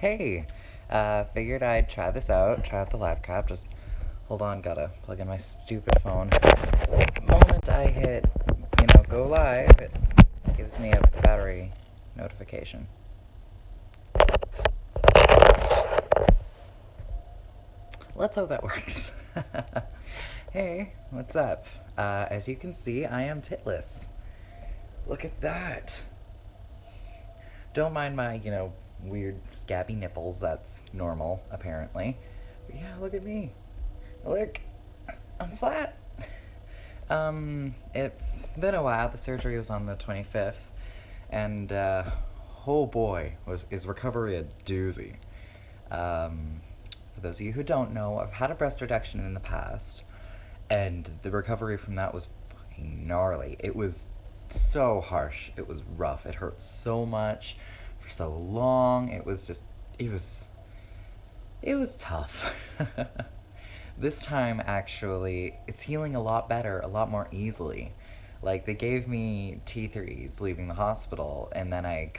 Hey, figured I'd try this out, try out the live cap. Just hold on, gotta plug in my stupid phone. The moment I hit, go live, it gives me a battery notification. Let's hope that works. Hey, what's up? As you can see, I am titless. Look at that. Don't mind my, weird scabby nipples. That's normal, apparently. But yeah, look at me. Look, I'm flat. It's been a while. The surgery was on the 25th, and oh boy, is recovery a doozy. For those of you who don't know, I've had a breast reduction in the past, and the recovery from that was fucking gnarly. It was so harsh. It was rough. It hurt so much for so long. It was tough. This time, actually, it's healing a lot better, a lot more easily. Like, they gave me T3s leaving the hospital, and then they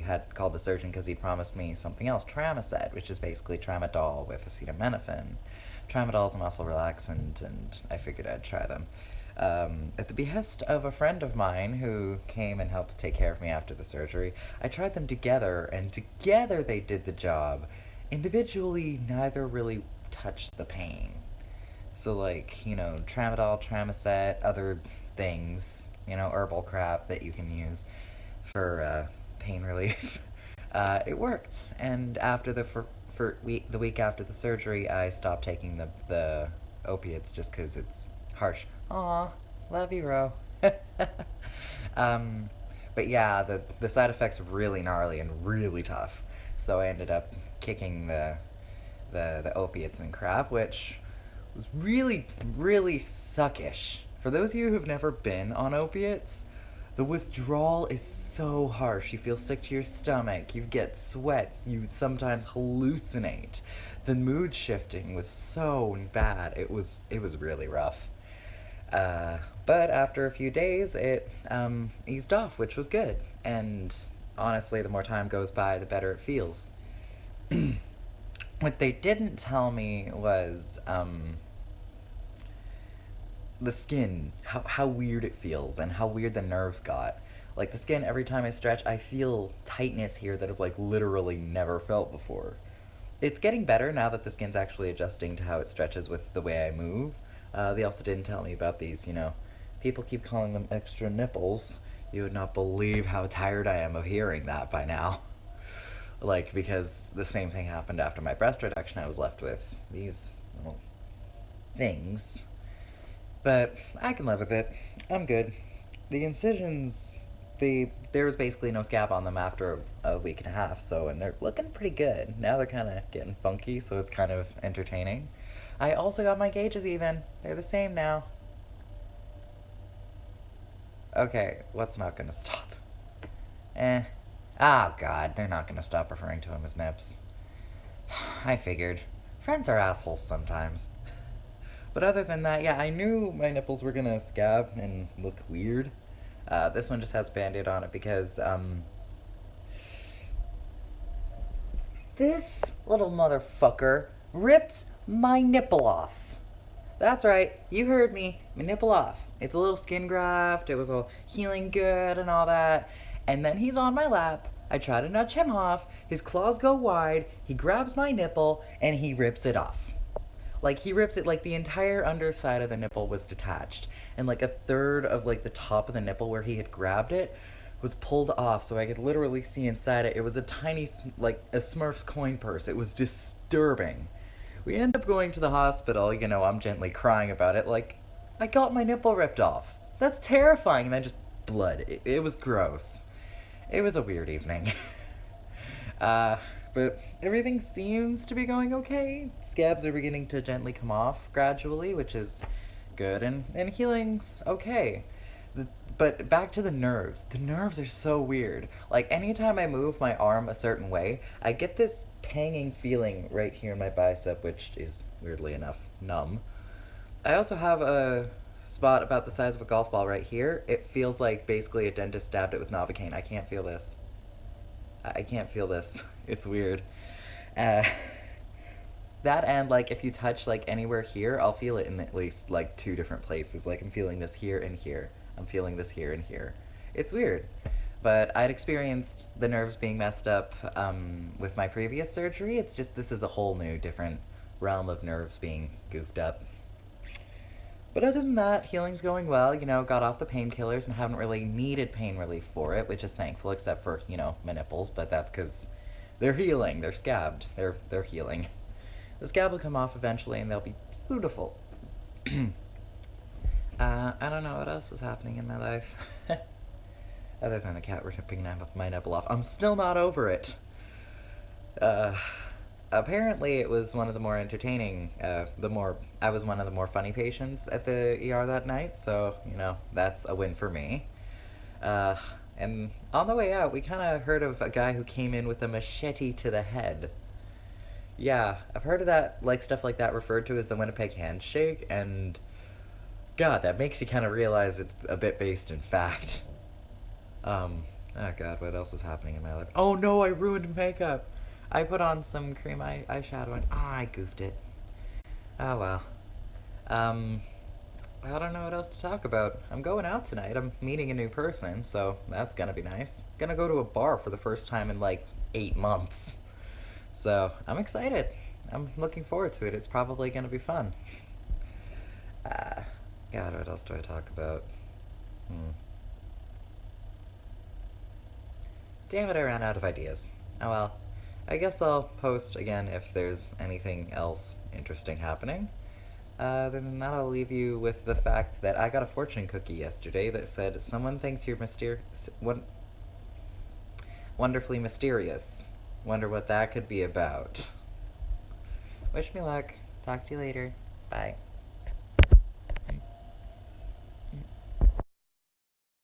had called the surgeon because he promised me something else, Tramacet, which is basically tramadol with acetaminophen. Tramadol is a muscle relaxant, and I figured I'd try them. At the behest of a friend of mine who came and helped take care of me after the surgery, I tried them together, and together they did the job. Individually, neither really touched the pain. So, like, tramadol, Tramacet, other things, herbal crap that you can use for pain relief. It worked. And after the week after the surgery, I stopped taking the opiates just because it's harsh. Aw, love you, Ro. But yeah, the side effects were really gnarly and really tough. So I ended up kicking the opiates and crap, which was really, really suckish. For those of you who've never been on opiates, the withdrawal is so harsh. You feel sick to your stomach, you get sweats, you sometimes hallucinate. The mood shifting was so bad. It was really rough. But after a few days, it eased off, which was good. And honestly, the more time goes by, the better it feels. What they didn't tell me was the skin, how weird it feels, and how weird the nerves got. Like, the skin, every time I stretch, I feel tightness here that I've, like, literally never felt before. It's getting better now that the skin's actually adjusting to how it stretches with the way I move. They also didn't tell me about these, people keep calling them extra nipples. You would not believe how tired I am of hearing that by now. Like, because the same thing happened after my breast reduction. I was left with these little things. But I can live with it. I'm good. The incisions, there was basically no scab on them after a week and a half, and they're looking pretty good. Now they're kind of getting funky, so it's kind of entertaining. I also got my gauges even. They're the same now. Okay, what's not gonna stop? Oh god, they're not gonna stop referring to him as Nips. I figured. Friends are assholes sometimes. But other than that, yeah, I knew my nipples were gonna scab and look weird. This one just has Band-Aid on it because, this little motherfucker ripped my nipple off. That's right, you heard me, my nipple off. It's a little skin graft, it was all healing good and all that. And then he's on my lap, I try to nudge him off, his claws go wide, he grabs my nipple, and he rips it off. Like, he rips it, like, the entire underside of the nipple was detached. And, like, a third of, like, the top of the nipple where he had grabbed it was pulled off, so I could literally see inside it. It was a tiny, like, a Smurf's coin purse. It was disturbing. We end up going to the hospital, I'm gently crying about it, like, I got my nipple ripped off. That's terrifying, and then just blood. It was gross. It was a weird evening. But everything seems to be going okay. Scabs are beginning to gently come off gradually, which is good, and healing's okay. But back to the nerves. The nerves are so weird. Like, anytime I move my arm a certain way, I get this panging feeling right here in my bicep, which is, weirdly enough, numb. I also have a spot about the size of a golf ball right here. It feels like basically a dentist stabbed it with Novocaine. I can't feel this. I can't feel this. It's weird. Uh, that and like if you touch like anywhere here, I'll feel it in at least like two different places. Like I'm feeling this here and here. I'm feeling this here and here. It's weird. But I'd experienced the nerves being messed up with my previous surgery. It's just this is a whole new, different realm of nerves being goofed up. But other than that, healing's going well. You know, got off the painkillers and haven't really needed pain relief for it, which is thankful, except for, you know, my nipples. But that's because they're healing. They're scabbed. They're healing. The scab will come off eventually, and they'll be beautiful. I don't know what else is happening in my life. Other than the cat ripping my nipple off. I'm still not over it. Uh, Apparently it was one of the more entertaining, I was one of the more funny patients at the ER that night, so, you know, that's a win for me. Uh, and on the way out, we kind of heard of a guy who came in with a machete to the head. Yeah, I've heard of that, like, stuff like that referred to as the Winnipeg handshake, and God, that makes you kind of realize it's a bit based in fact. Oh God, what else is happening in my life? Oh no, I ruined makeup! I put on some cream eyeshadow and I goofed it. Oh well. I don't know what else to talk about. I'm going out tonight. I'm meeting a new person, so that's gonna be nice. Gonna go to a bar for the first time in like 8 months. So, I'm excited. I'm looking forward to it. It's probably gonna be fun. Uh, God, what else do I talk about? Damn it, I ran out of ideas. Oh well. I guess I'll post again if there's anything else interesting happening. Then that'll leave you with the fact that I got a fortune cookie yesterday that said, "Someone thinks you're wonderfully mysterious. Wonder what that could be about." Wish me luck. Talk to you later. Bye.